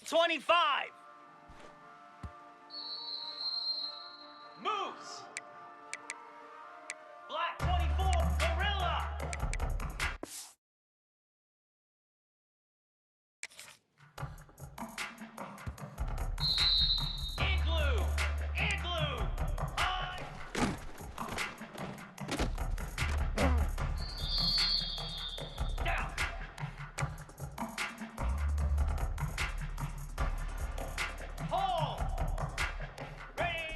25. Moose. Black 24. Gorilla. Igloo. Igloo. High. Down. Hold. Ready.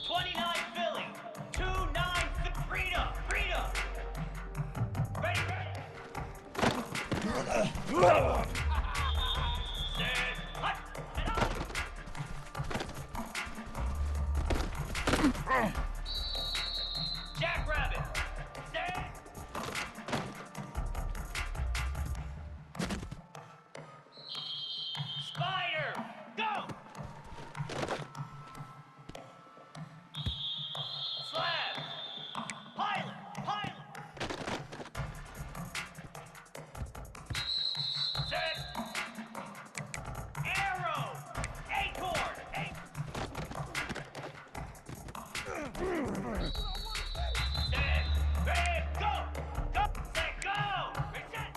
29 Philly. 2-9 Frida. Frida. Ready, ready. Set. Hut. And out. Jackrabbit. Set. Spider. Go. Slab. Pilot. Pilot. Set. Arrow. Acorn. Set. Ready. Go. Go. Set. Go. Reset.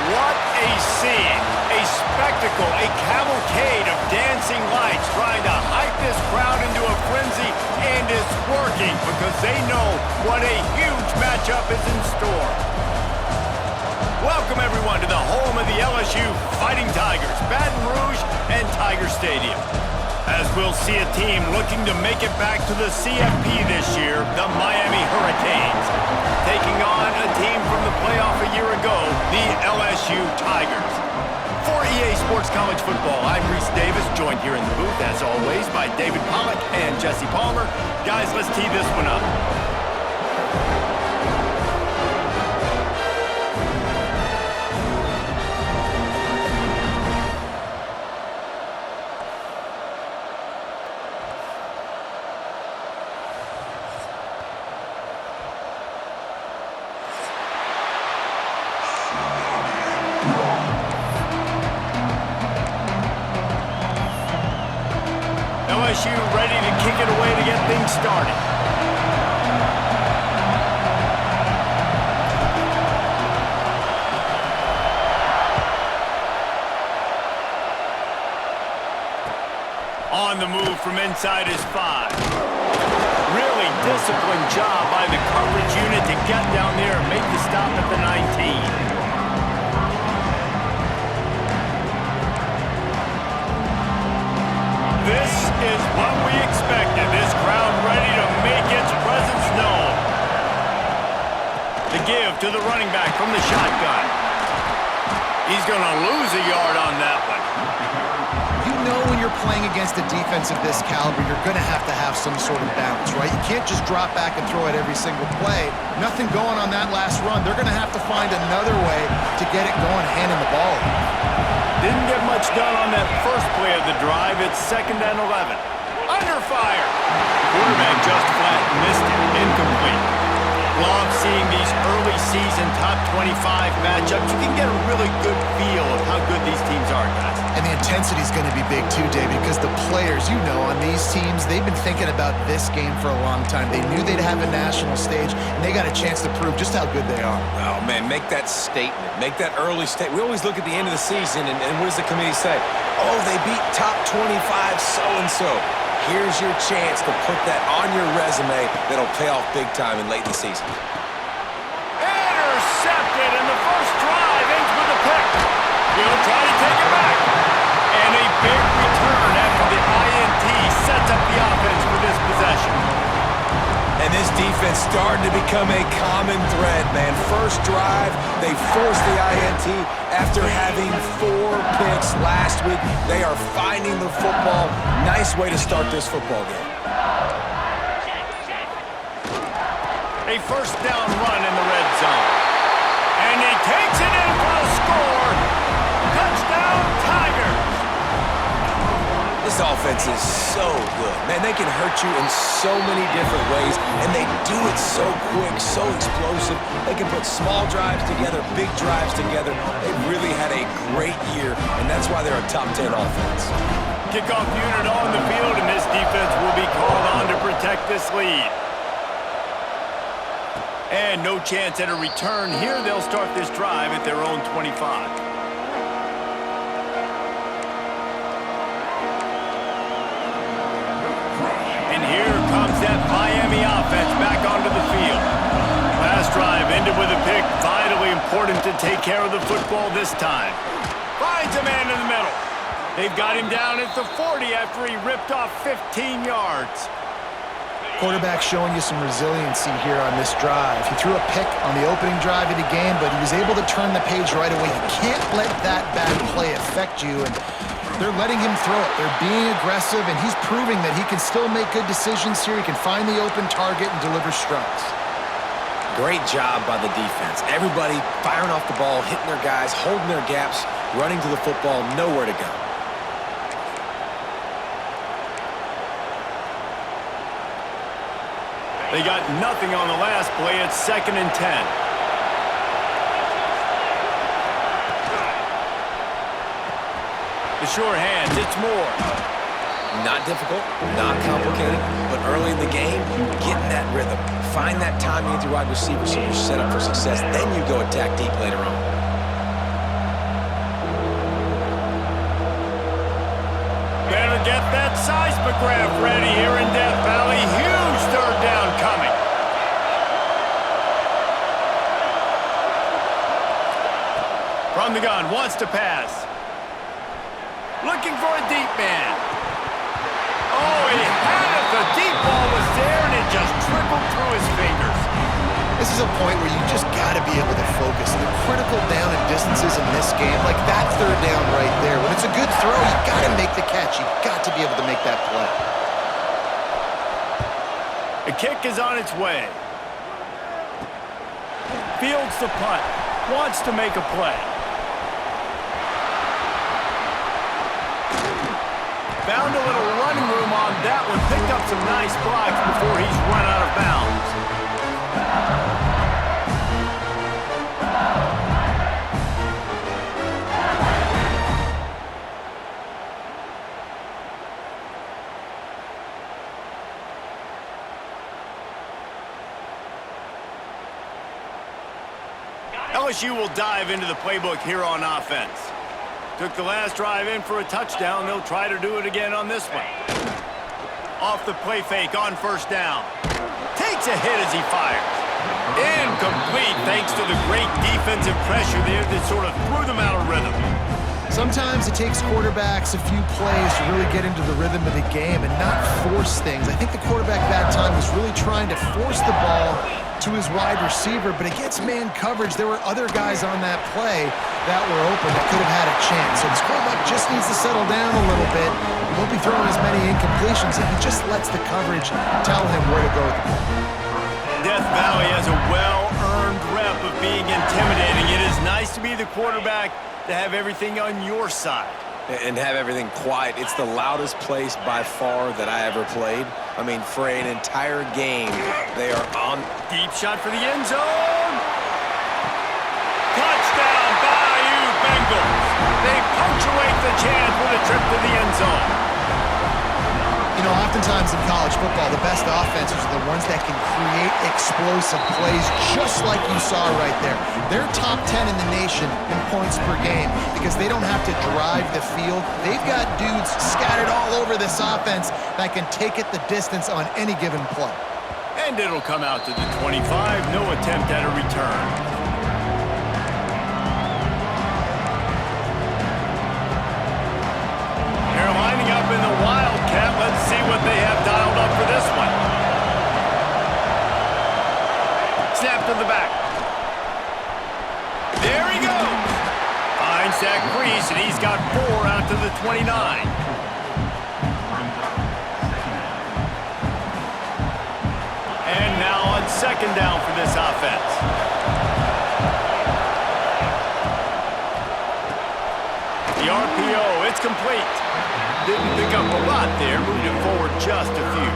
What a scene, a spectacle, a cavalcade of dancing lights trying to hype this crowd into a frenzy, and it's working because they know what a huge matchup is in store. Welcome everyone to the home of the LSU Fighting Tigers, Baton Rouge and Tiger Stadium. As we'll see a team looking to make it back to the CFP this year, the Miami Hurricanes, taking on a team from the playoff a year ago, the LSU Tigers. For EA Sports College Football, I'm Reese Davis, joined here in the booth, as always, by David Pollack and Jesse Palmer. Guys, let's tee this one up. LSU ready to kick it away to get things started. On the move from inside his 5. Really disciplined job by the coverage unit to get down there and make the stop at the 19. This is what we expected. This crowd ready to make its presence known. The give to the running back from the shotgun. He's going to lose a yard on that one. You know when you're you're playing against a defense of this caliber, you're going to have some sort of balance, right? You can't just drop back and throw it every single play. Nothing going on that last run. They're going to have to find another way to get it going, handing the ball off. Didn't get much done on that first play of the drive. It's 2nd and 11. Under fire. Quarterback just flat missed it. Incomplete. Love seeing these early season top 25 matchups. You can get a really good feel of how good these teams are, guys. And the intensity is going to be big too, David, because the players, you know, on these teams, they've been thinking about this game for a long time. They knew they'd have a national stage, and they got a chance to prove just how good they are. Oh, man, make that statement. Make that early statement. We always look at the end of the season, and what does the committee say? Oh, they beat top 25 so-and-so. Here's your chance to put that on your resume that'll pay off big time and late in the season. Intercepted, and the first drive ends with a pick. He'll try to take it back. And a big return after the INT sets up the offense for this possession. And this defense starting to become a common thread, man. First drive, they forced the INT after having 4 picks last week. They are finding the football. Nice way to start this football game. A first down run in the red zone. And he takes it in for a score. Touchdown, Tigers. This offense is so good. Man, they can hurt you in so many different ways, and they do it so quick, so explosive. They can put small drives together, big drives together. They really had a great year, and that's why they're a top 10 offense. Kickoff unit on the field, and this defense will be called on to protect this lead. And no chance at a return here. They'll start this drive at their own 25. Here comes that Miami offense back onto the field. Last drive ended with a pick. Vitally important to take care of the football this time. Finds a man in the middle. They've got him down at the 40 after he ripped off 15 yards. Quarterback showing you some resiliency here on this drive. He threw a pick on the opening drive of the game, but he was able to turn the page right away. You can't let that bad play affect you, and they're letting him throw it. They're being aggressive, and he's proving that he can still make good decisions here. He can find the open target and deliver strikes. Great job by the defense. Everybody firing off the ball, hitting their guys, holding their gaps, running to the football, nowhere to go. They got nothing on the last play. It's 2nd and 10. The sure hands, it's Moore. Not difficult, not complicated, but early in the game, getting that rhythm. Find that timing with your wide receiver so you're set up for success. Then you go attack deep later on. Better get that seismograph ready here in Death Valley. Huge 3rd down coming. From the gun, wants to pass. Looking for a deep man. Oh, he had it. The deep ball was there, and it just trickled through his fingers. This is a point where you just got to be able to focus. The critical down and distances in this game, like that 3rd down right there. When it's a good throw, you got to make the catch. You got to be able to make that play. The kick is on its way. Fields the punt. Wants to make a play. Found a little running room on that one. Picked up some nice blocks before he's run out of bounds. LSU will dive into the playbook here on offense. Took the last drive in for a touchdown. They'll try to do it again on this one. Off the play fake on 1st down. Takes a hit as he fires. Incomplete thanks to the great defensive pressure there that sort of threw them out of rhythm. Sometimes it takes quarterbacks a few plays to really get into the rhythm of the game and not force things. I think the quarterback that time was really trying to force the ball to his wide receiver, but against man coverage, there were other guys on that play that were open that could have had a chance. So this quarterback just needs to settle down a little bit. Look be throwing as many incompletions if he just lets the coverage tell him where to go with the ball. Death Valley has a well-earned rep of being intimidating. It is nice to be the quarterback to have everything on your side. And have everything quiet. It's the loudest place by far that I ever played. I mean, for an entire game, they are on. Deep shot for the end zone. Touchdown, Bayou Bengals. They punctuate the chance with a trip to the end zone. You know, oftentimes in college football, the best offenses are the ones that can create explosive plays, just like you saw right there. They're top 10 in the nation in points per game because they don't have to drive the field. They've got dudes scattered all over this offense that can take it the distance on any given play. And it'll come out to the 25. No attempt at a return. They're lining up in the Wildcat. Let's see what they have dialed up for this one. Snap to the back. There he goes. Finds that crease, and he's got 4 out to the 29. And now on second down for this offense. The RPO, it's complete. Didn't pick up a lot there, moved it forward just a few.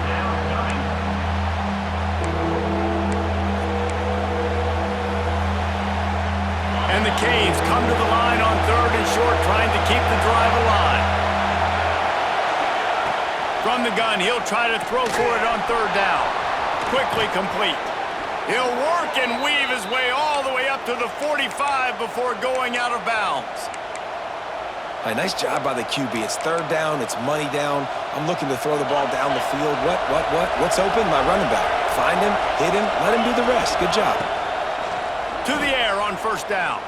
And the Canes come to the line on 3rd and short, trying to keep the drive alive. From the gun, he'll try to throw for it on 3rd down. Quickly complete. He'll work and weave his way all the way up to the 45 before going out of bounds. Hey, nice job by the QB. It's 3rd down. It's money down. I'm looking to throw the ball down the field. What's open? My running back. Find him, hit him, let him do the rest. Good job. To the air on 1st down.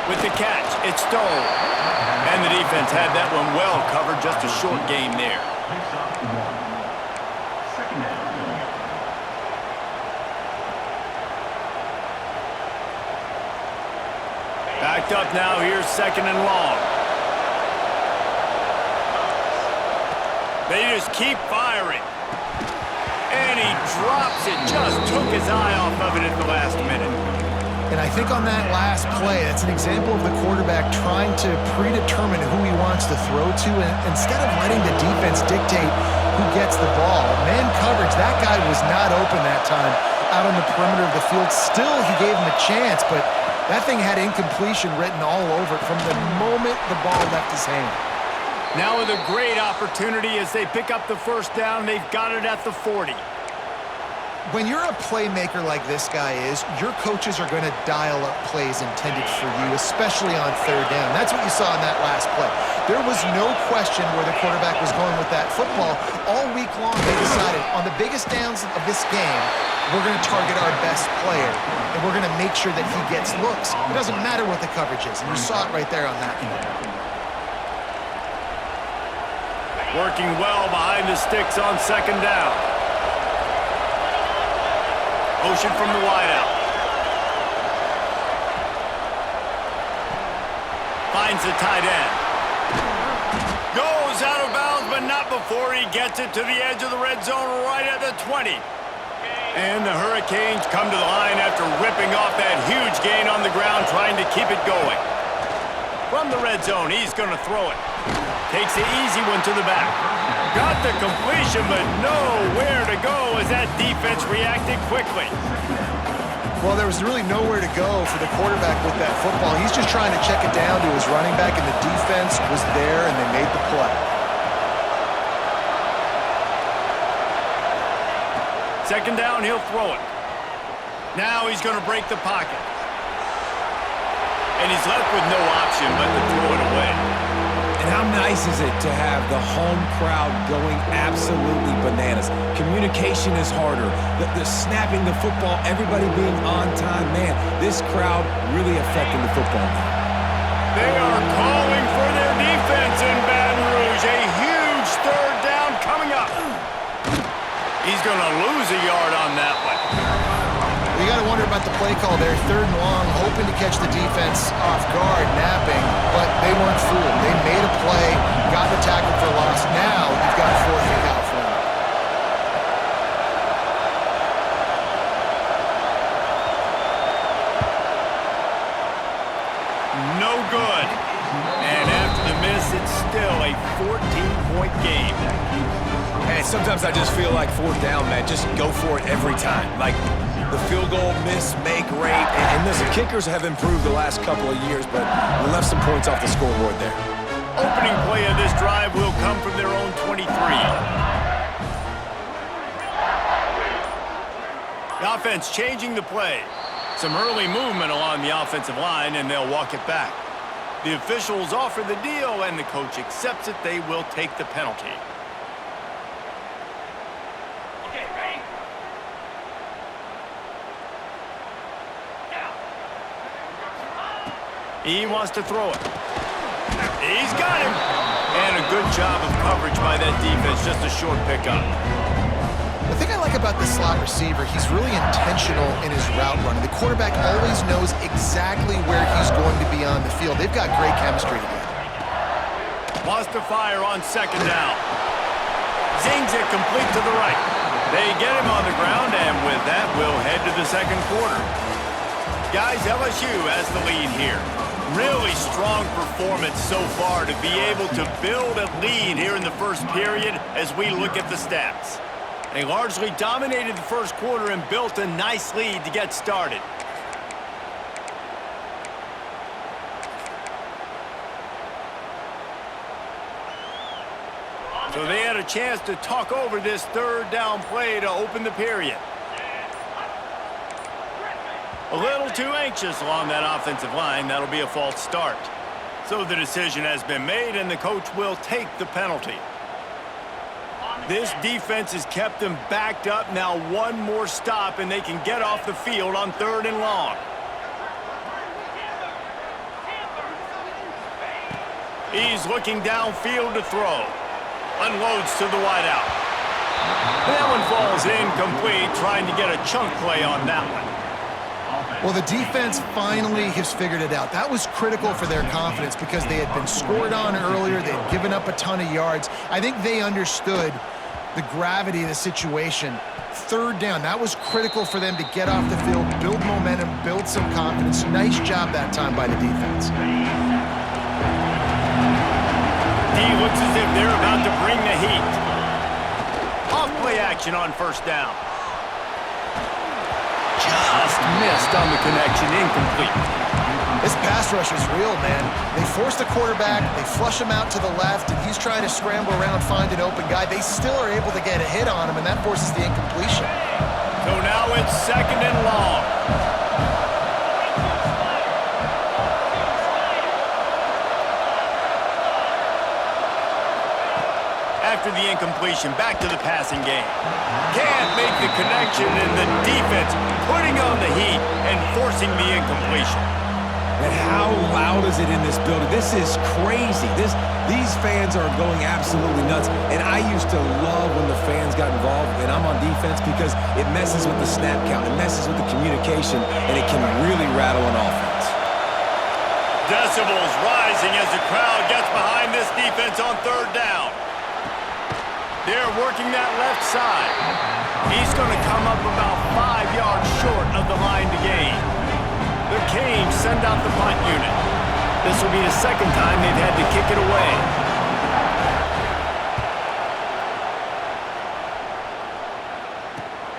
With the catch, it's Stone. And the defense had that one well covered. Just a short game there. Backed up now, here's 2nd and long. They just keep firing. And he drops it, just took his eye off of it at the last minute. And I think on that last play, that's an example of the quarterback trying to predetermine who he wants to throw to, and instead of letting the defense dictate who gets the ball. Man coverage, that guy was not open that time out on the perimeter of the field. Still, he gave him a chance, but that thing had incompletion written all over it from the moment the ball left his hand. Now with a great opportunity as they pick up the 1st down, they've got it at the 40. When you're a playmaker like this guy is, your coaches are going to dial up plays intended for you, especially on 3rd down. That's what you saw in that last play. There was no question where the quarterback was going with that football. All week long, they decided on the biggest downs of this game, we're going to target our best player, and we're going to make sure that he gets looks. It doesn't matter what the coverage is, and you saw it right there on that one. Working well behind the sticks on 2nd down. Motion from the wideout. Finds the tight end. Goes out of bounds, but not before he gets it to the edge of the red zone right at the 20. And the Hurricanes come to the line after ripping off that huge gain on the ground, trying to keep it going. From the red zone, he's going to throw it. Takes the easy one to the back. Got the completion, but nowhere to go as that defense reacted quickly. Well, there was really nowhere to go for the quarterback with that football. He's just trying to check it down to his running back, and the defense was there, and they made the play. 2nd down, he'll throw it. Now he's going to break the pocket. And he's left with no option but to throw it away. And how nice is it to have the home crowd going absolutely bananas? Communication is harder. The snapping the football, everybody being on time. Man, this crowd really affecting the football now. They are calling for their defense in Baton Rouge. A huge 3rd down coming up. He's going to lose a yard on that one. You got to wonder about the play call there. 3rd and long, hoping to catch the defense off guard, napping, but they weren't fooled. They made a play, got the tackle for 14-point game. And sometimes I just feel like fourth down, man, just go for it every time. Like the field goal miss, make rate. And listen, kickers have improved the last couple of years, but we left some points off the scoreboard there. Opening play of this drive will come from their own 23. The offense changing the play. Some early movement along the offensive line, and they'll walk it back. The officials offer the deal, and the coach accepts it. They will take the penalty. Okay, ready? Down. He wants to throw it. He's got him. And a good job of coverage by that defense. Just a short pickup. The thing I like about the slot receiver, he's really intentional in his route running. The quarterback always knows exactly where he's going to be on the field. They've got great chemistry together. Wants to fire on second down. Zings it complete to the right. They get him on the ground, and with that, we'll head to the second quarter. Guys, LSU has the lead here. Really strong performance so far to be able to build a lead here in the first period as we look at the stats. They largely dominated the first quarter and built a nice lead to get started. So they had a chance to talk over this third down play to open the period. A little too anxious along that offensive line. That'll be a false start. So the decision has been made, and the coach will take the penalty. This defense has kept them backed up. Now one more stop, and they can get off the field on third and long. He's looking downfield to throw. Unloads to the wideout. That one falls incomplete, trying to get a chunk play on that one. Well, the defense finally has figured it out. That was critical for their confidence because they had been scored on earlier. They had given up a ton of yards. I think they understood the gravity of the situation. Third down, that was critical for them to get off the field, build momentum, build some confidence. Nice job that time by the defense. D looks as if they're about to bring the heat. Off play action on first down. Just missed on the connection, incomplete. This pass rush is real, man. They force the quarterback, they flush him out to the left, and he's trying to scramble around, find an open guy. They still are able to get a hit on him, and that forces the incompletion. So now it's second and long. After the incompletion, back to the passing game. Can't make the connection, and the defense putting on the heat and forcing the incompletion. And how loud is it in this building? This is crazy. These fans are going absolutely nuts. And I used to love when the fans got involved, and I'm on defense, because it messes with the snap count, it messes with the communication, and it can really rattle an offense. Decibels rising as the crowd gets behind this defense on third down. They're working that left side. He's going to come up about 5 yards short of the line to gain. The Canes send out the punt unit. This will be the second time they've had to kick it away.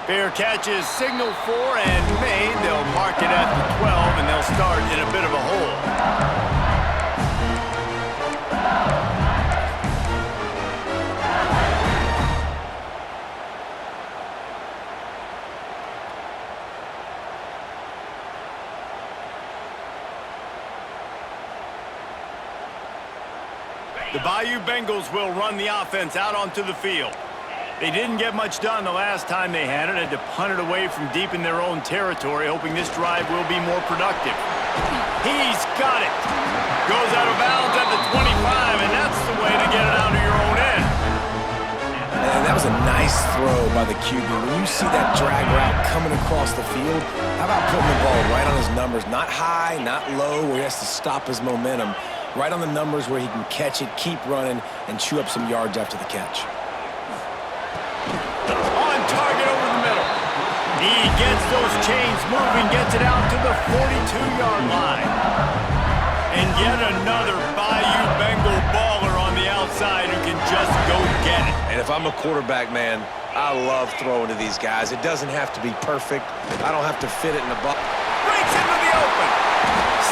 Fair catch is signaled for and made. They'll mark it at the 12, and they'll start in a bit of a hole. The Bayou Bengals will run the offense out onto the field. They didn't get much done the last time they had it. Had to punt it away from deep in their own territory, hoping this drive will be more productive. He's got it. Goes out of bounds at the 25, and that's the way to get it out of your own end. And that was a nice throw by the QB. When you see that drag route coming across the field, how about putting the ball right on his numbers? Not high, not low, where he has to stop his momentum. Right on the numbers where he can catch it, keep running, and chew up some yards after the catch. On target over the middle. He gets those chains moving, gets it out to the 42-yard line. And yet another Bayou Bengal baller on the outside who can just go get it. And if I'm a quarterback, man, I love throwing to these guys. It doesn't have to be perfect. I don't have to fit it in the box. Breaks into the open.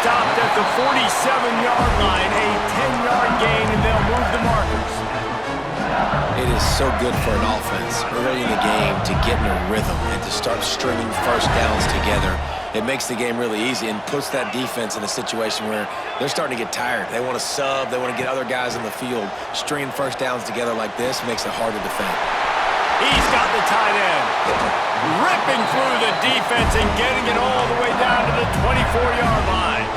Stopped at the 47-yard line, a 10-yard gain, and they'll move the markers. It is so good for an offense early in the game to get in a rhythm and to start stringing first downs together. It makes the game really easy and puts that defense in a situation where they're starting to get tired. They want to sub. They want to get other guys in the field. Stringing first downs together like this makes it hard to defend. He's got the tight end. Ripping through the defense and getting it all the way down to the 24-yard line.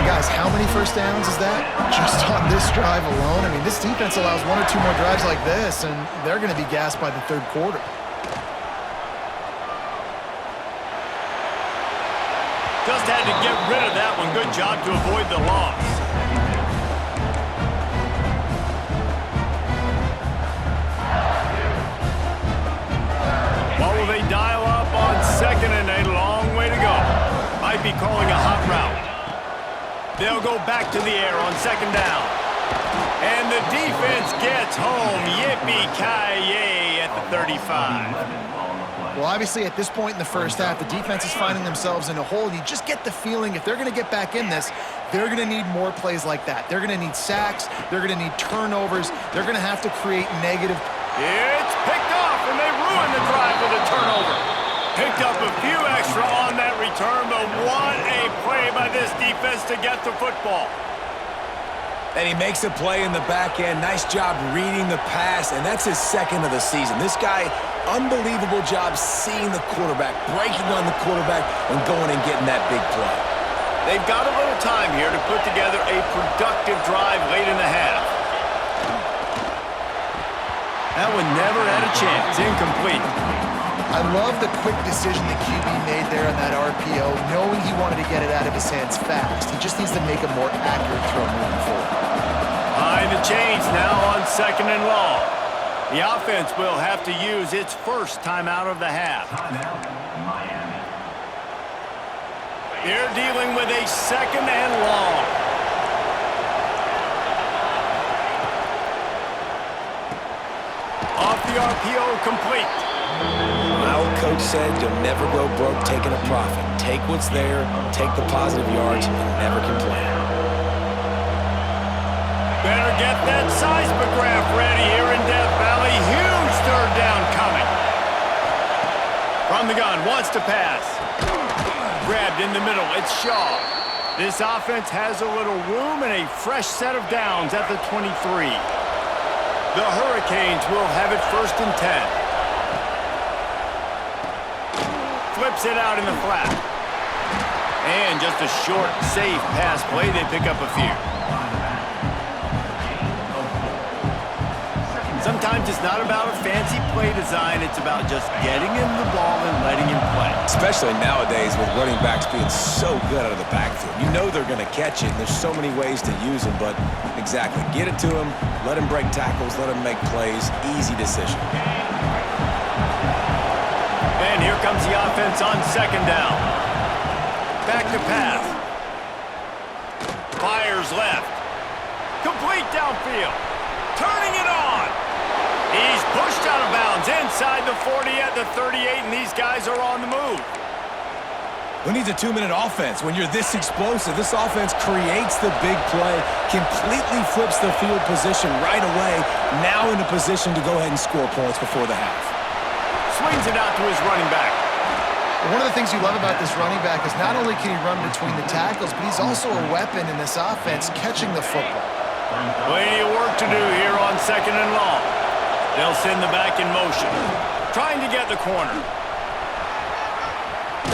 Guys, how many first downs is that? Just on this drive alone? I mean, this defense allows one or two more drives like this, and they're going to be gassed by the third quarter. Just had to get rid of that one. Good job to avoid the loss. What will they dial up on second and a long way to go? Might be calling a hot route. They'll go back to the air on second down. And the defense gets home. Yippee-ki-yay at the 35. Well, obviously, at this point in the first half, the defense is finding themselves in a hole. You just get the feeling if they're going to get back in this, they're going to need more plays like that. They're going to need sacks. They're going to need turnovers. They're going to have to create negative. It's picked off, and they ruin the drive with a turnover. Picked up a few extra on that return, but what a play by this defense to get the football. And he makes a play in the back end. Nice job reading the pass, and that's his second of the season. This guy, unbelievable job seeing the quarterback, breaking on the quarterback, and going and getting that big play. They've got a little time here to put together a productive drive late in the half. That one never had a chance. Incomplete. I love the quick decision the QB made there on that RPO, knowing he wanted to get it out of his hands fast. He just needs to make a more accurate throw moving forward. Behind the chains now on second and long. The offense will have to use its first timeout of the half. They're dealing with a second and long. Off the RPO, complete. My old coach said you'll never go broke taking a profit. Take what's there, take the positive yards, and never complain. Better get that seismograph ready here in Death Valley. Huge third down coming. From the gun, wants to pass. Grabbed in the middle, it's Shaw. This offense has a little room and a fresh set of downs at the 23. The Hurricanes will have it first and 10. Flips it out in the flat. And just a short, safe pass play. They pick up a few. Sometimes it's not about a fancy play design. It's about just getting him the ball and letting him play. Especially nowadays with running backs being so good out of the backfield. You know they're going to catch it, and there's so many ways to use them, but exactly. Get it to him, let him break tackles, let him make plays. Easy decision. And here comes the offense on second down. Back to pass. Fires left. Complete downfield. Turning it on. He's pushed out of bounds inside the 40 at the 38, and these guys are on the move. Who needs a 2-minute offense? When you're this explosive, this offense creates the big play, completely flips the field position right away, now in a position to go ahead and score points before the half. Swings it out to his running back. One of the things you love about this running back is not only can he run between the tackles, but he's also a weapon in this offense catching the football. Plenty of work to do here on second and long. They'll send the back in motion. Trying to get the corner.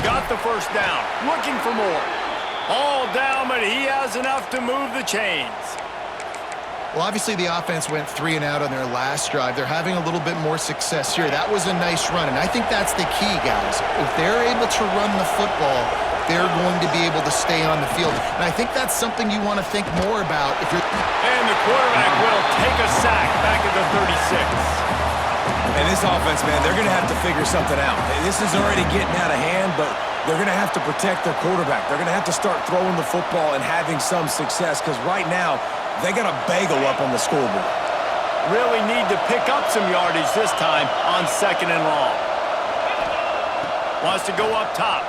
Got the first down. Looking for more. All down, but he has enough to move the chains. Well, obviously the offense went 3 and out on their last drive. They're having a little bit more success here. That was a nice run, and I think that's the key, guys. If they're able to run the football, they're going to be able to stay on the field. And I think that's something you want to think more about if you're... And the quarterback will take a sack back at the 36. And this offense, man, they're going to have to figure something out. This is already getting out of hand, but they're going to have to protect their quarterback. They're going to have to start throwing the football and having some success, because right now, They got a bagel up on the scoreboard. Really need to pick up some yardage this time on 2nd and long. Wants to go up top.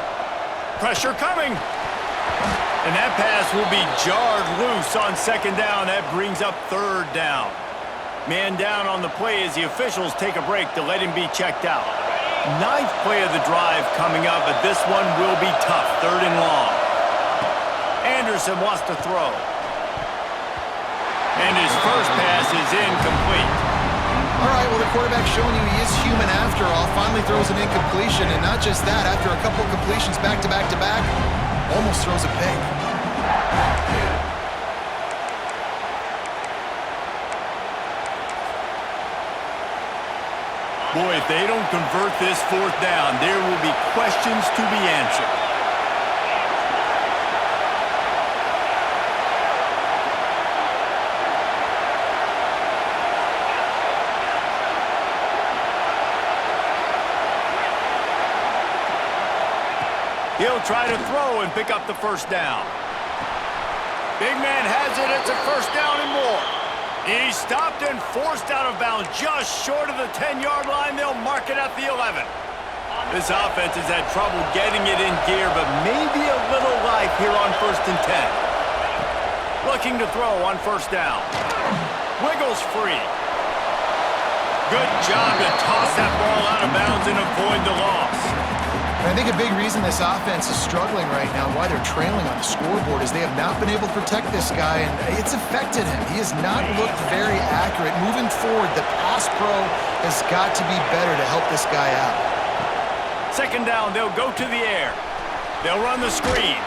Pressure coming. And that pass will be jarred loose on 2nd down. That brings up 3rd down. Man down on the play as the officials take a break to let him be checked out. 9th play of the drive coming up, but this one will be tough. 3rd and long. Anderson wants to throw. And his first pass is incomplete. All right, well, the quarterback's showing you he is human after all. Finally throws an incompletion, and not just that, after a couple of completions back to back to back, almost throws a pick. Boy, if they don't convert this 4th down, there will be questions to be answered. He'll try to throw and pick up the 1st down. Big man has it. It's a 1st down and more. He's stopped and forced out of bounds just short of the 10-yard line. They'll mark it at the 11. This offense has had trouble getting it in gear, but maybe a little life here on 1st and 10. Looking to throw on 1st down. Wiggles free. Good job to toss that ball out of bounds and avoid the loss. And I think a big reason this offense is struggling right now, why they're trailing on the scoreboard, is they have not been able to protect this guy, and it's affected him. He has not looked very accurate. Moving forward, the pass pro has got to be better to help this guy out. 2nd down, they'll go to the air. They'll run the screen.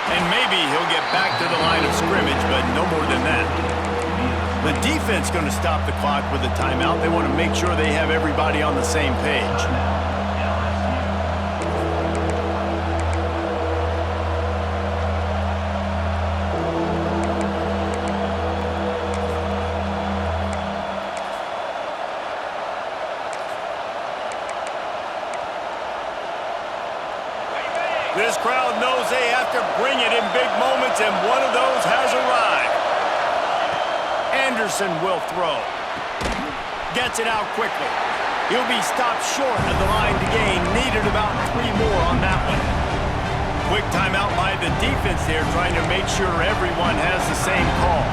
And maybe he'll get back to the line of scrimmage, but no more than that. The defense going to stop the clock with a timeout. They want to make sure they have everybody on the same page. This crowd knows they have to bring it in big moments, and one of those has arrived. Anderson will throw. Gets it out quickly. He'll be stopped short of the line to gain. Needed about 3 more on that one. Quick timeout by the defense there, trying to make sure everyone has the same call.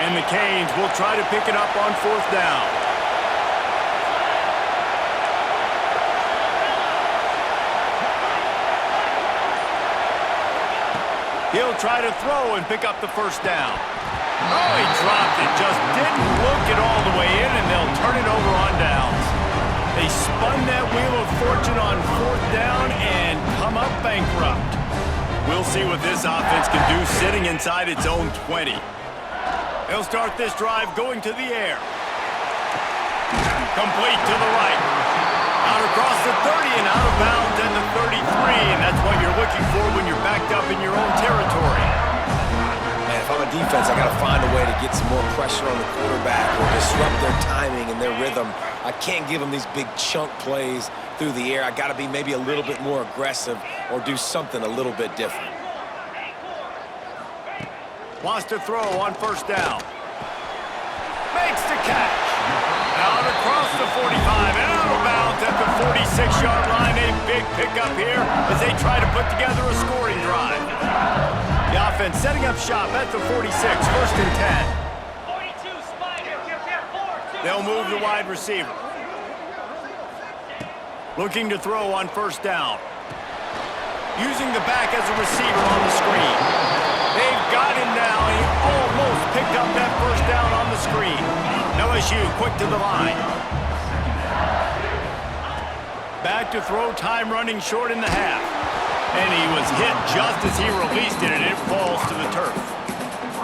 And the Canes will try to pick it up on 4th down. He'll try to throw and pick up the 1st down. Oh, he dropped it. Just didn't look it all the way in, and they'll turn it over on downs. They spun that wheel of fortune on 4th down and come up bankrupt. We'll see what this offense can do sitting inside its own 20. They'll start this drive going to the air. Complete to the right. Out across the 30 and out of bounds at the 33, and that's what you're looking for when you're backed up in your own territory. Man, if I'm a defense, I got to find a way to get some more pressure on the quarterback or disrupt their timing and their rhythm. I can't give them these big chunk plays through the air. I got to be maybe a little bit more aggressive or do something a little bit different. Wants to throw on 1st down. Makes the catch. Out across the 45 and out of bounds at the 46-yard line. A big pickup here as they try to put together a scoring drive. The offense setting up shop at the 46, 1st and 10. 42 Spider. They'll move the wide receiver. Looking to throw on 1st down. Using the back as a receiver on the screen. They've got him now. He almost picked up that 1st down on the screen. LSU quick to the line. Back to throw, time running short in the half. And he was hit just as he released it, and it falls to the turf.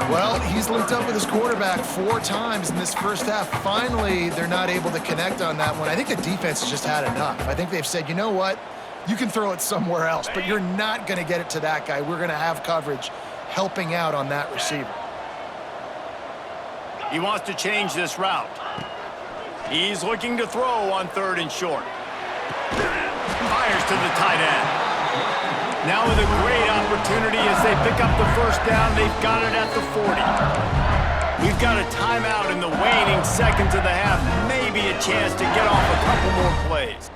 Well, he's linked up with his quarterback 4 times in this first half. Finally, they're not able to connect on that one. I think the defense has just had enough. I think they've said, you know what? You can throw it somewhere else, but you're not going to get it to that guy. We're going to have coverage helping out on that receiver. He wants to change this route. He's looking to throw on 3rd and short. Fires to the tight end. Now with a great opportunity as they pick up the first down, they've got it at the 40. We've got a timeout in the waning seconds of the half. Maybe a chance to get off a couple more plays.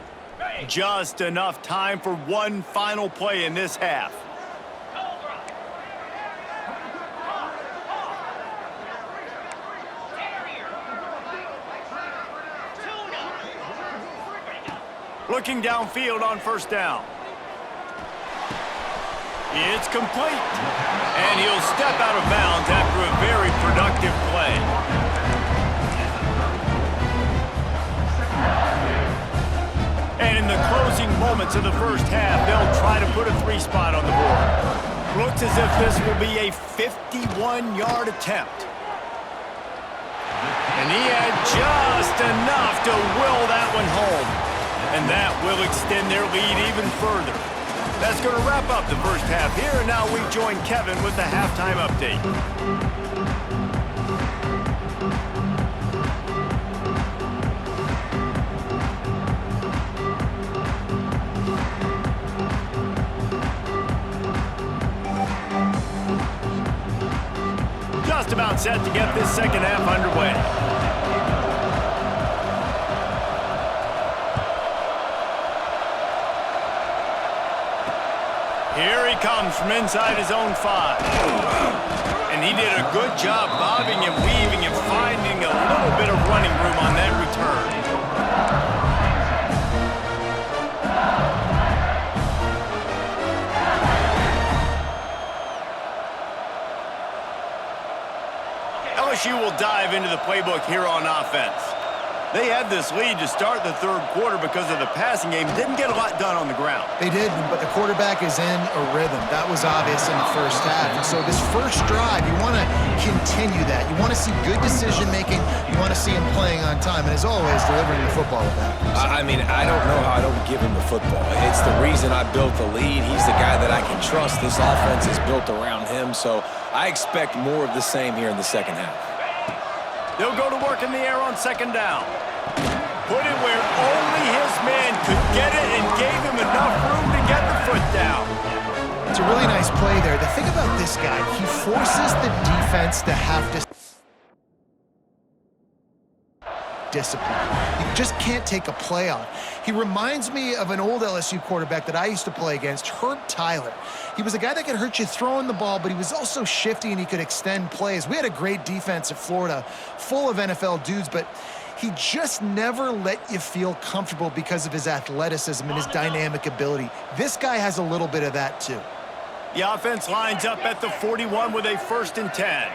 Just enough time for one final play in this half. Looking downfield on first down. It's complete. And he'll step out of bounds after a very productive play. And in the closing moments of the first half, they'll try to put a 3-spot on the board. Looks as if this will be a 51-yard attempt. And he had just enough to will that one home. And that will extend their lead even further. That's going to wrap up the first half here. And now we join Kevin with the halftime update. Just about set to get this second half underway. Here he comes from inside his own 5. And he did a good job bobbing and weaving and finding a little bit of running room on that return. LSU will dive into the playbook here on offense. They had this lead to start the third quarter because of the passing game. Didn't get a lot done on the ground. They did, but the quarterback is in a rhythm. That was obvious in the first half. And so this first drive, you want to continue that. You want to see good decision-making. You want to see him playing on time. And as always, delivering the football with that. I mean, I don't know how I don't give him the football. It's the reason I built the lead. He's the guy that I can trust. This offense is built around him. So I expect more of the same here in the second half. They'll go to work in the air on second down. Put it where only his man could get it and gave him enough room to get the foot down. It's a really nice play there. The thing about this guy, he forces the defense to have to discipline. You just can't take a play off. He reminds me of an old LSU quarterback that I used to play against, Herb Tyler. He was a guy that could hurt you throwing the ball, but he was also shifty and he could extend plays. We had a great defense at Florida, full of NFL dudes, but he just never let you feel comfortable because of his athleticism and his dynamic ability. This guy has a little bit of that too. The offense lines up at the 41 with a 1st and 10.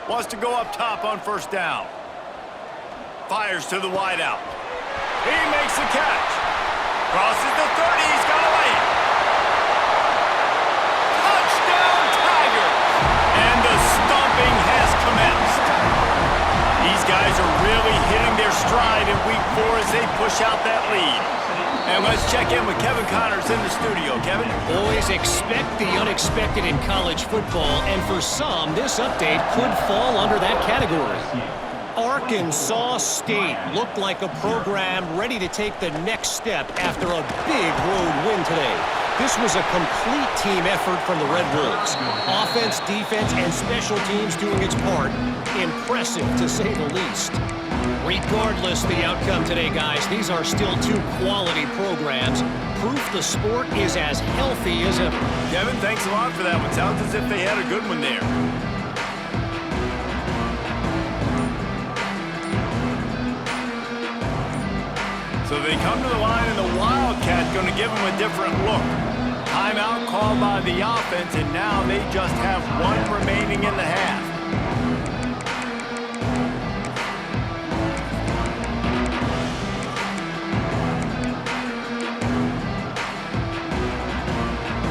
Wants to go up top on first down. Fires to the wideout. He makes the catch. Crosses the 30. He's got away. Touchdown, Tigers! And the stomping has commenced. These guys are really hitting their stride in week 4 as they push out that lead. And let's check in with Kevin Connors in the studio. Kevin? Always expect the unexpected in college football, and for some, this update could fall under that category. Arkansas State looked like a program ready to take the next step after a big road win today. This was a complete team effort from the Red Wolves. Offense, defense, and special teams doing its part. Impressive, to say the least. Regardless the outcome today, guys, these are still 2 quality programs. Proof the sport is as healthy as ever. Kevin, thanks a lot for that one. Sounds as if they had a good one there. So they come to the line, and the Wildcat going to give them a different look. Timeout called by the offense, and now they just have 1 remaining in the half.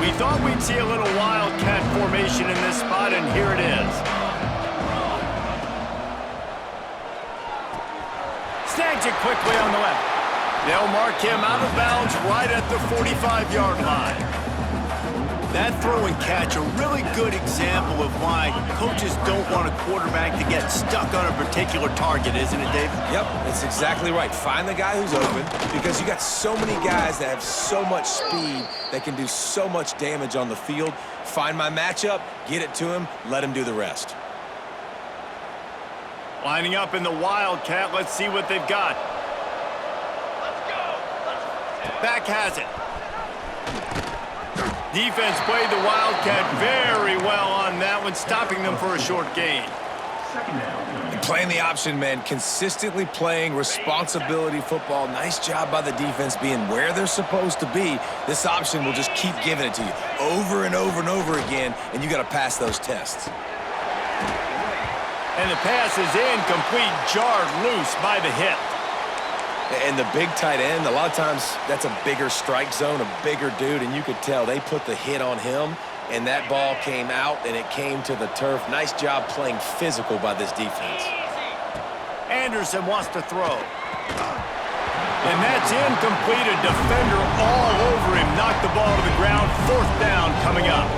We thought we'd see a little Wildcat formation in this spot, and here it is. Snags it quickly on the left. They'll mark him out of bounds right at the 45-yard line. That throw and catch, a really good example of why coaches don't want a quarterback to get stuck on a particular target, isn't it, David? Yep, that's exactly right. Find the guy who's open because you got so many guys that have so much speed that can do so much damage on the field. Find my matchup, get it to him, let him do the rest. Lining up in the Wildcat. Let's see what they've got. Back has it. Defense played the Wildcat very well on that one, stopping them for a short gain. And playing the option, man, consistently playing responsibility football. Nice job by the defense being where they're supposed to be. This option will just keep giving it to you over and over and over again, and you got to pass those tests. And the pass is incomplete, jarred loose by the hip. And the big tight end, a lot of times that's a bigger strike zone, a bigger dude, and you could tell they put the hit on him, and that ball came out, and it came to the turf. Nice job playing physical by this defense. Anderson wants to throw. And that's incomplete. A defender all over him. Knocked the ball to the ground. 4th down coming up.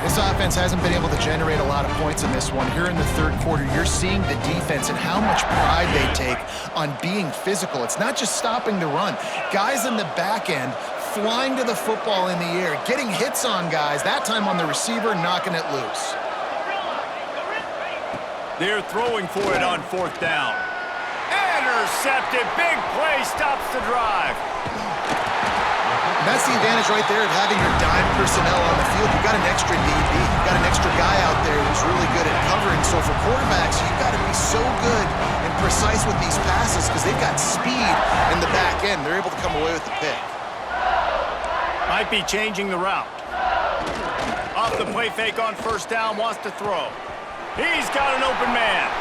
This offense hasn't been able to generate a lot of points in this one. Here in the 3rd quarter, you're seeing the defense and how much pride they take on being physical. It's not just stopping the run. Guys in the back end flying to the football in the air, getting hits on guys, that time on the receiver, knocking it loose. They're throwing for it on 4th down. Intercepted. Big play stops the drive. That's the advantage right there of having your dime personnel on the field. You've got an extra DB. You've got an extra guy out there who's really good at covering. So for quarterbacks, you've got to be so good and precise with these passes because they've got speed in the back end. They're able to come away with the pick. Might be changing the route. Off the play fake on 1st down, wants to throw. He's got an open man.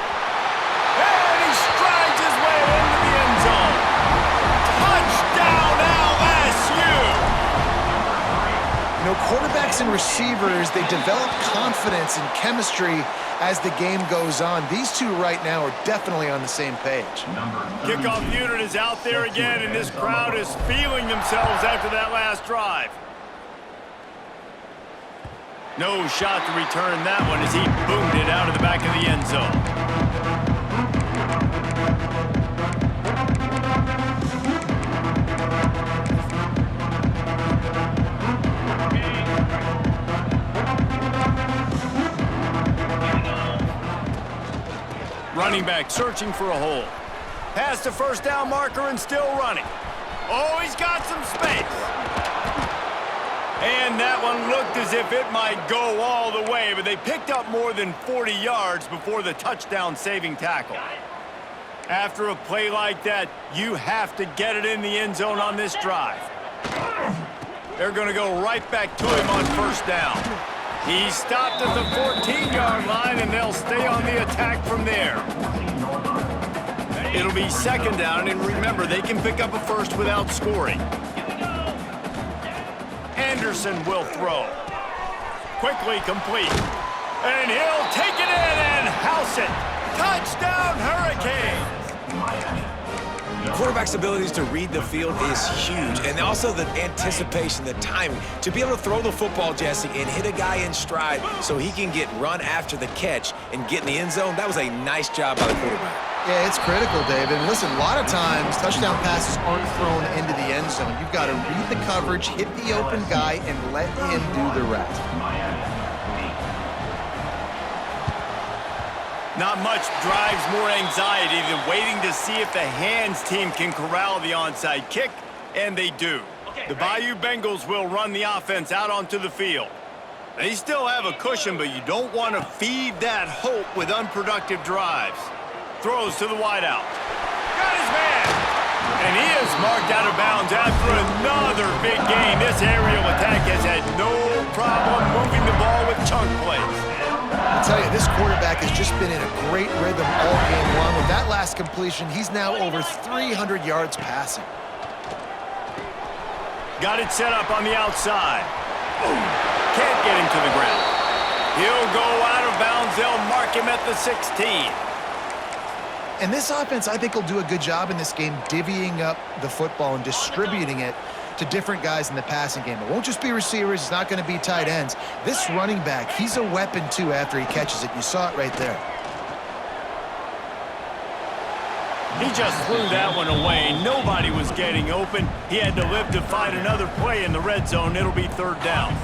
And he strides his way into the end zone. Touchdown, LSU! You know, quarterbacks and receivers, they develop confidence and chemistry as the game goes on. These two right now are definitely on the same page. Kickoff unit is out there again, and this crowd is feeling themselves after that last drive. No shot to return that one as he boomed it out of the back of the end zone. Running back searching for a hole. Past the 1st down marker and still running. Oh, he's got some space. And that one looked as if it might go all the way, but they picked up more than 40 yards before the touchdown-saving tackle. After a play like that, you have to get it in the end zone on this drive. They're going to go right back to him on 1st down. He stopped at the 14-yard line, and they'll stay on the attack from there. It'll be 2nd down, and remember, they can pick up a first without scoring. Anderson will throw. Quickly complete. And he'll take it in and house it. Touchdown, Hurricanes! Quarterback's abilities to read the field is huge, and also the anticipation, the timing. To be able to throw the football, Jesse, and hit a guy in stride so he can get run after the catch and get in the end zone, that was a nice job by the quarterback. Yeah, it's critical, David. And listen, a lot of times, touchdown passes aren't thrown into the end zone. You've got to read the coverage, hit the open guy, and let him do the rest. Not much drives more anxiety than waiting to see if the hands team can corral the onside kick, and they do. The Bayou Bengals will run the offense out onto the field. They still have a cushion, but you don't want to feed that hope with unproductive drives. Throws to the wideout. Got his man! And he is marked out of bounds after another big game. This aerial attack has had no problem moving the ball with chunk plays. I'll tell you, this quarterback has just been in a great rhythm all game long. With that last completion, he's now over 300 yards passing. Got it set up on the outside. Can't get him to the ground. He'll go out of bounds. They'll mark him at the 16. And this offense, I think, will do a good job in this game divvying up the football and distributing it to different guys in the passing game. It won't just be receivers. It's not going to be tight ends. This running back, he's a weapon, too, after he catches it. You saw it right there. He just threw that one away. Nobody was getting open. He had to live to fight another play in the red zone. It'll be third down.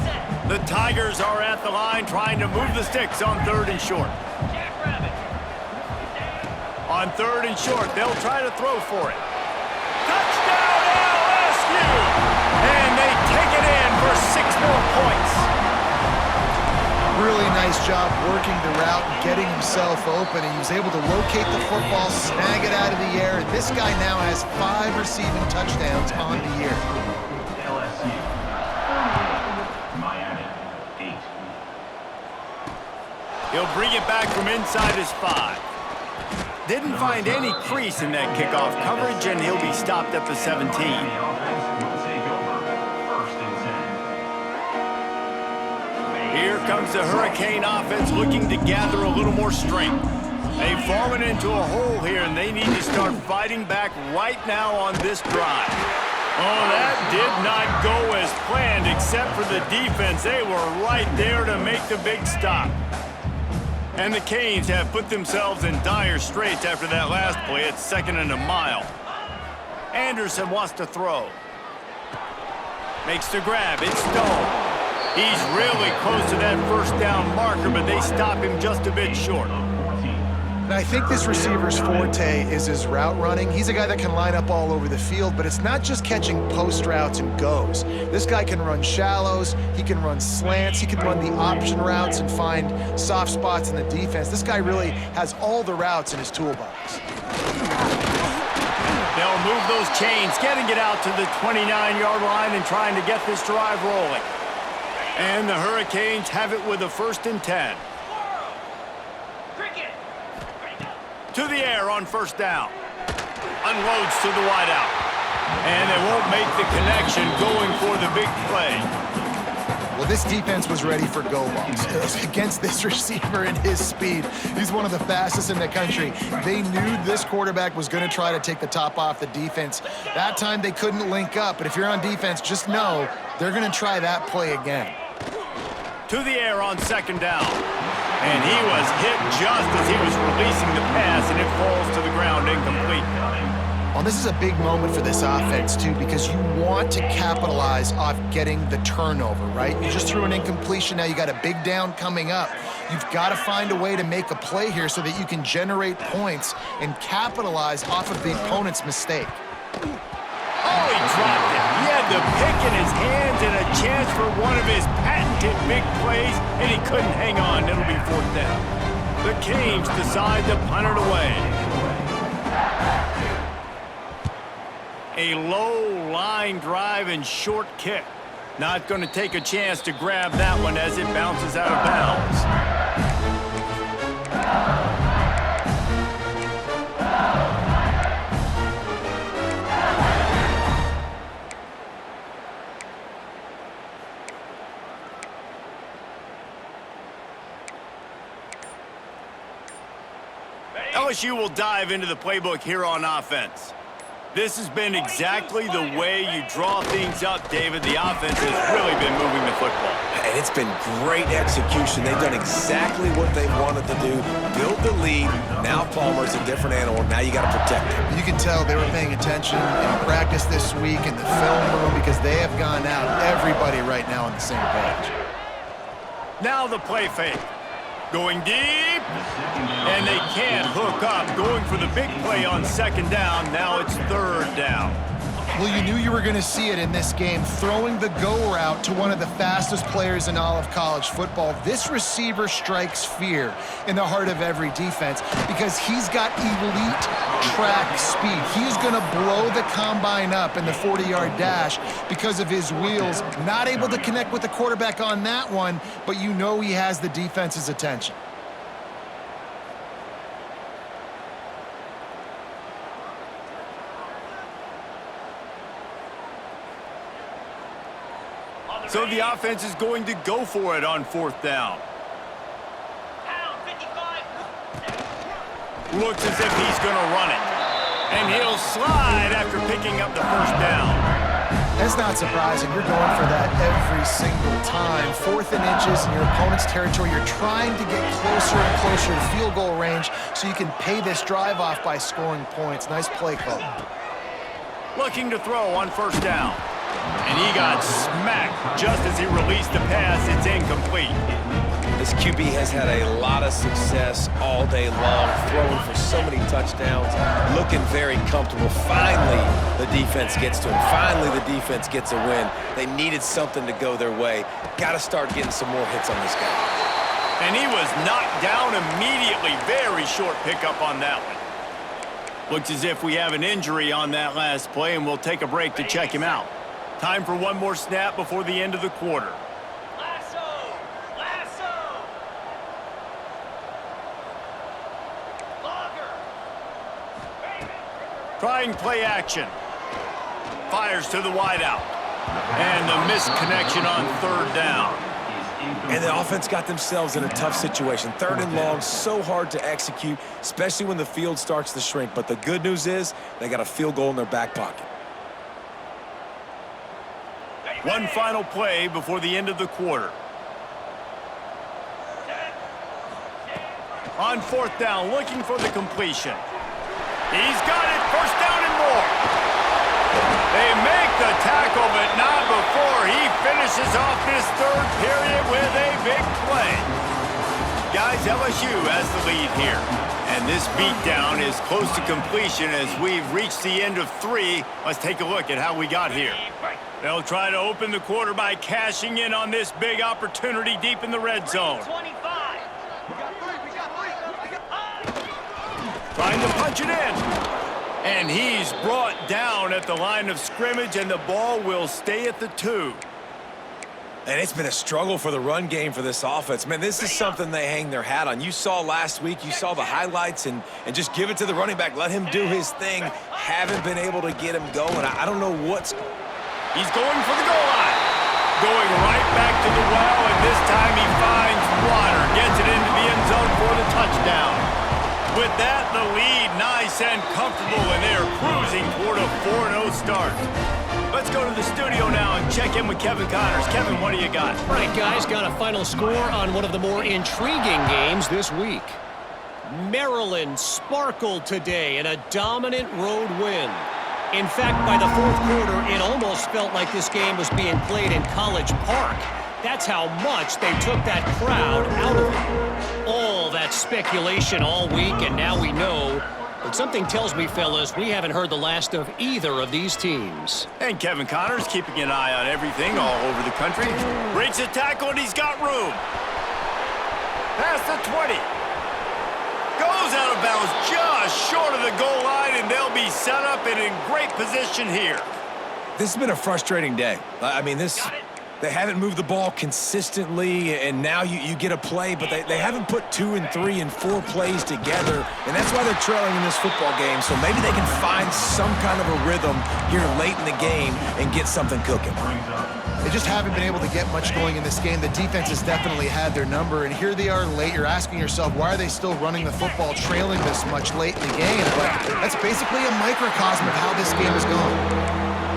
The Tigers are at the line trying to move the sticks on third and short. On third and short, they'll try to throw for it. Touchdown LSU! And they take it in for 6 more points. Really nice job working the route and getting himself open. And he was able to locate the football, snag it out of the air, and this guy now has 5 receiving touchdowns on the year. LSU. Miami, 8. He'll bring it back from inside his 5. Didn't find any crease in that kickoff coverage, and he'll be stopped at the 17. Here comes the Hurricane offense looking to gather a little more strength. They've fallen into a hole here, and they need to start fighting back right now on this drive. Oh, that did not go as planned, except for the defense. They were right there to make the big stop. And the Canes have put themselves in dire straits after that last play. It's 2nd and a mile. Anderson wants to throw. Makes the grab. It's Stone. He's really close to that first down marker, but they stop him just a bit short. And I think this receiver's forte is his route running. He's a guy that can line up all over the field, but it's not just catching post routes and goes. This guy can run shallows, he can run slants, he can run the option routes and find soft spots in the defense. This guy really has all the routes in his toolbox. They'll move those chains, getting it out to the 29-yard line and trying to get this drive rolling. And the Hurricanes have it with a 1st and 10. To the air on first down. Unloads to the wideout. And they won't make the connection going for the big play. Well, this defense was ready for go balls against this receiver and his speed. He's one of the fastest in the country. They knew this quarterback was going to try to take the top off the defense. That time they couldn't link up, but if you're on defense, just know they're going to try that play again. To the air on 2nd down. And he was hit just as he was releasing the pass, and it falls to the ground incomplete. Well, this is a big moment for this offense, too, because you want to capitalize off getting the turnover, right? You just threw an incompletion. Now you got a big down coming up. You've got to find a way to make a play here so that you can generate points and capitalize off of the opponent's mistake. Oh, he dropped it. He had the pick in his hands and a chance for one of his patented big plays, and he couldn't hang on. It'll be 4th down. The Canes decide to punt it away. A low line drive and short kick. Not going to take a chance to grab that one as it bounces out of bounds. LSU will dive into the playbook here on offense. This has been exactly the way you draw things up, David. The offense has really been moving the football. And it's been great execution. They've done exactly what they wanted to do. Build the lead. Now Palmer's a different animal. Now you got to protect him. You can tell they were paying attention in practice this week in the film room because they have gone out, everybody right now on the same page. Now the play fake. Going deep, and they can't hook up. Going for the big play on 2nd down. Now it's 3rd down. Well, you knew you were going to see it in this game, throwing the go route to one of the fastest players in all of college football. This receiver strikes fear in the heart of every defense because he's got elite track speed. He's going to blow the combine up in the 40-yard dash because of his wheels. Not able to connect with the quarterback on that one, but you know he has the defense's attention. So the offense is going to go for it on 4th down. Looks as if he's going to run it. And he'll slide after picking up the 1st down. That's not surprising. You're going for that every single time. 4th and inches in your opponent's territory. You're trying to get closer and closer to field goal range so you can pay this drive off by scoring points. Nice play call. Looking to throw on 1st down. And he got smacked just as he released the pass. It's incomplete. This QB has had a lot of success all day long, throwing for so many touchdowns, looking very comfortable. Finally, the defense gets to him. Finally, the defense gets a win. They needed something to go their way. Got to start getting some more hits on this guy. And he was knocked down immediately. Very short pickup on that one. Looks as if we have an injury on that last play, and we'll take a break to check him out. Time for one more snap before the end of the quarter. Trying play action. Fires to the wideout. And the missed connection on 3rd down. And the offense got themselves in a tough situation. 3rd and long, so hard to execute, especially when the field starts to shrink. But the good news is they got a field goal in their back pocket. One final play before the end of the quarter. On 4th down, looking for the completion. He's got it, 1st down and more. They make the tackle, but not before he finishes off this 3rd period with a big play. Guys, LSU has the lead here. And this beatdown is close to completion as we've reached the end of 3. Let's take a look at how we got here. They'll try to open the quarter by cashing in on this big opportunity deep in the red zone. Trying to punch it in. And he's brought down at the line of scrimmage, and the ball will stay at the 2. And it's been a struggle for the run game for this offense. Man, this is something they hang their hat on. You saw last week, you saw the highlights, and just give it to the running back. Let him do his thing. Haven't been able to get him going. I don't know what's... He's going for the goal line. Going right back to the well, and this time he finds water. Gets it into the end zone for the touchdown. With that, the lead nice and comfortable, and they're cruising toward a 4-0 start. Let's go to the studio now and check in with Kevin Connors. Kevin, what do you got? All right, guys, got a final score on one of the more intriguing games this week. Maryland sparkled today in a dominant road win. In fact, by the 4th quarter, it almost felt like this game was being played in College Park. That's how much they took that crowd out of it. All that speculation all week, and now we know. But something tells me, fellas, we haven't heard the last of either of these teams. And Kevin Connors keeping an eye on everything all over the country. Breaks a tackle, and he's got room. Past the 20. Goes out of bounds just short of the goal line, and they'll be set up and in great position here. This has been a frustrating day. I mean, they haven't moved the ball consistently, and now you get a play, but they haven't put 2 and 3 and 4 plays together, and that's why they're trailing in this football game. So maybe they can find some kind of a rhythm here late in the game and get something cooking. They just haven't been able to get much going in this game. The defense has definitely had their number, and here they are late. You're asking yourself, why are they still running the football, trailing this much late in the game? But that's basically a microcosm of how this game is going.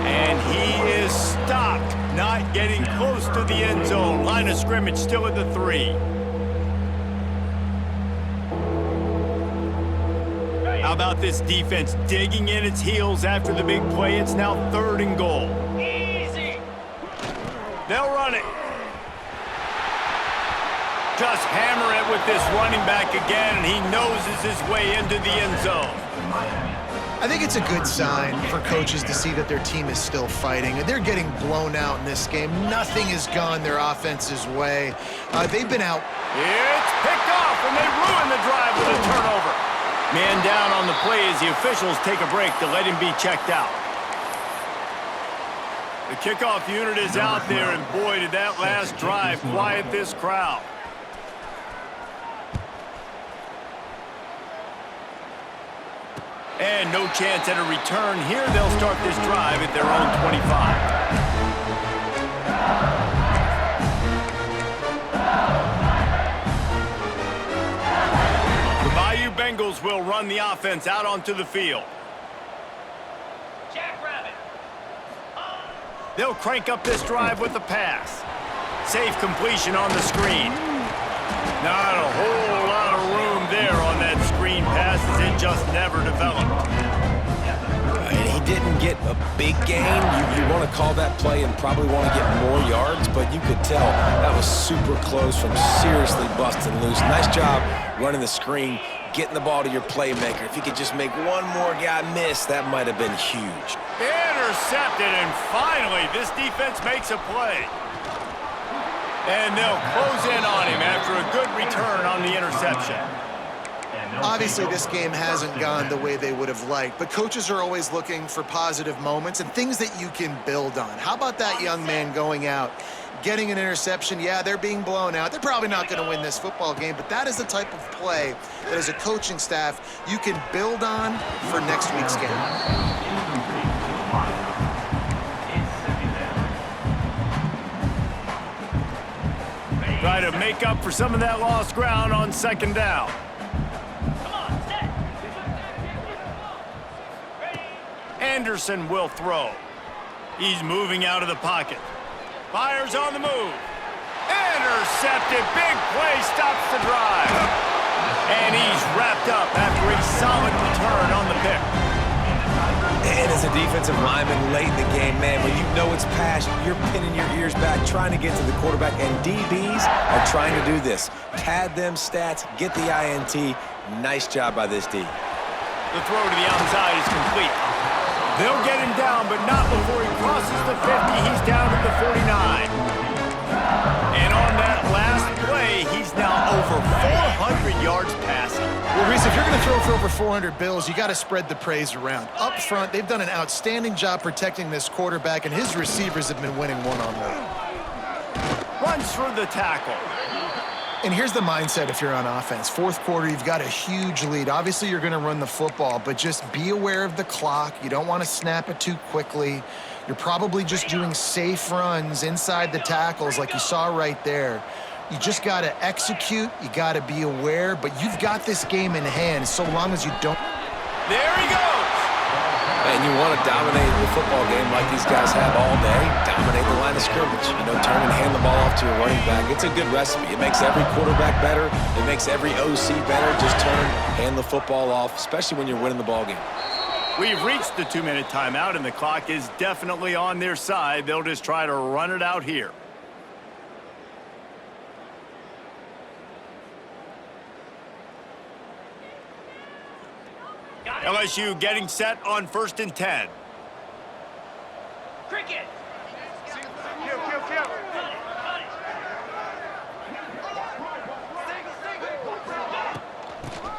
And he is stopped, not getting close to the end zone. Line of scrimmage still at the 3. How about this defense digging in its heels after the big play? It's now 3rd and goal. Easy. They'll run it. Just hammer it with this running back again, and he noses his way into the end zone. I think it's a good sign for coaches to see that their team is still fighting. They're getting blown out in this game. Nothing has gone their offense's way. They've been out. It's picked off, and they ruin the drive with a turnover. Man down on the play as the officials take a break to let him be checked out. The kickoff unit is out there, and boy, did that last drive quiet this crowd. And no chance at a return here. They'll start this drive at their own 25. The Bayou Bengals will run the offense out onto the field. They'll crank up this drive with the pass. Safe completion on the screen. Not a whole lot of room there on that screen pass as it just never developed. And he didn't get a big gain. You want to call that play and probably want to get more yards, but you could tell that was super close from seriously busting loose. Nice job running the screen, getting the ball to your playmaker. If you could just make one more guy miss, that might have been huge. Intercepted, and finally this defense makes a play. And they'll close in on him after a good return on the interception. Obviously, this game hasn't gone the way they would have liked, but coaches are always looking for positive moments and things that you can build on. How about that young man going out, getting an interception? Yeah, they're being blown out. They're probably not going to win this football game, but that is the type of play that as a coaching staff you can build on for next week's game. Try to make up for some of that lost ground on second down. Anderson will throw. He's moving out of the pocket. Fires on the move. Intercepted. Big play stops the drive. And he's wrapped up after a solid return on the pick. And as a defensive lineman late in the game, man, when you know it's pass, you're pinning your ears back, trying to get to the quarterback, and DBs are trying to do this. Pad them stats, get the INT. Nice job by this D. The throw to the outside is complete. They'll get him down, but not before he crosses the 50. He's down to the 49. And on that last play, he's now over 400 yards passing. Well, Reese, if you're going to throw for over 400 bills, you got to spread the praise around. Up front, they've done an outstanding job protecting this quarterback, and his receivers have been winning one-on-one. Runs through the tackle. And here's the mindset if you're on offense. Fourth quarter, you've got a huge lead. Obviously, you're going to run the football, but just be aware of the clock. You don't want to snap it too quickly. You're probably just doing safe runs inside the tackles like you saw right there. You just got to execute. You got to be aware, but you've got this game in hand so long as you don't. There he goes. And you want to dominate the football game like these guys have all day. Dominate the line of scrimmage. You know, turn and hand the ball off to your running back. It's a good recipe. It makes every quarterback better. It makes every OC better. Just turn, hand the football off, especially when you're winning the ball game. We've reached the 2-minute timeout, and the clock is definitely on their side. They'll just try to run it out here. LSU getting set on 1st and 10. Cricket.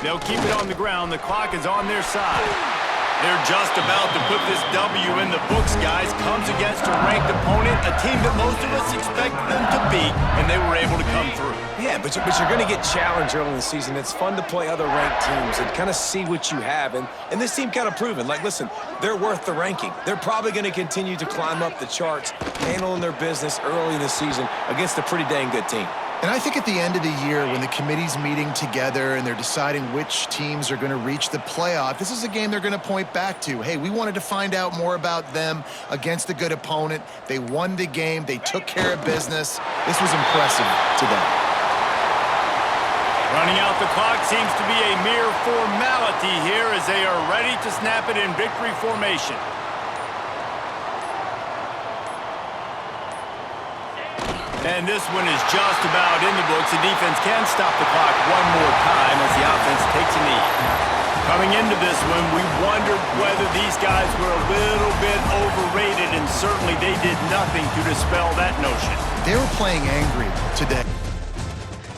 They'll keep it on the ground. The clock is on their side. They're just about to put this W in the books, guys. Comes against a ranked opponent, a team that most of us expected them to beat, and they were able to come through. Yeah, but you're going to get challenged early in the season. It's fun to play other ranked teams and kind of see what you have. And this team kind of proven, like, listen, they're worth the ranking. They're probably going to continue to climb up the charts, handling their business early in the season against a pretty dang good team. And I think at the end of the year, when the committee's meeting together and they're deciding which teams are going to reach the playoff, this is a game they're going to point back to. Hey, we wanted to find out more about them against a good opponent. They won the game. They took care of business. This was impressive today. Running out the clock seems to be a mere formality here as they are ready to snap it in victory formation. And this one is just about in the books. The defense can stop the clock one more time as the offense takes a knee. Coming into this one, we wondered whether these guys were a little bit overrated, and certainly they did nothing to dispel that notion. They were playing angry today.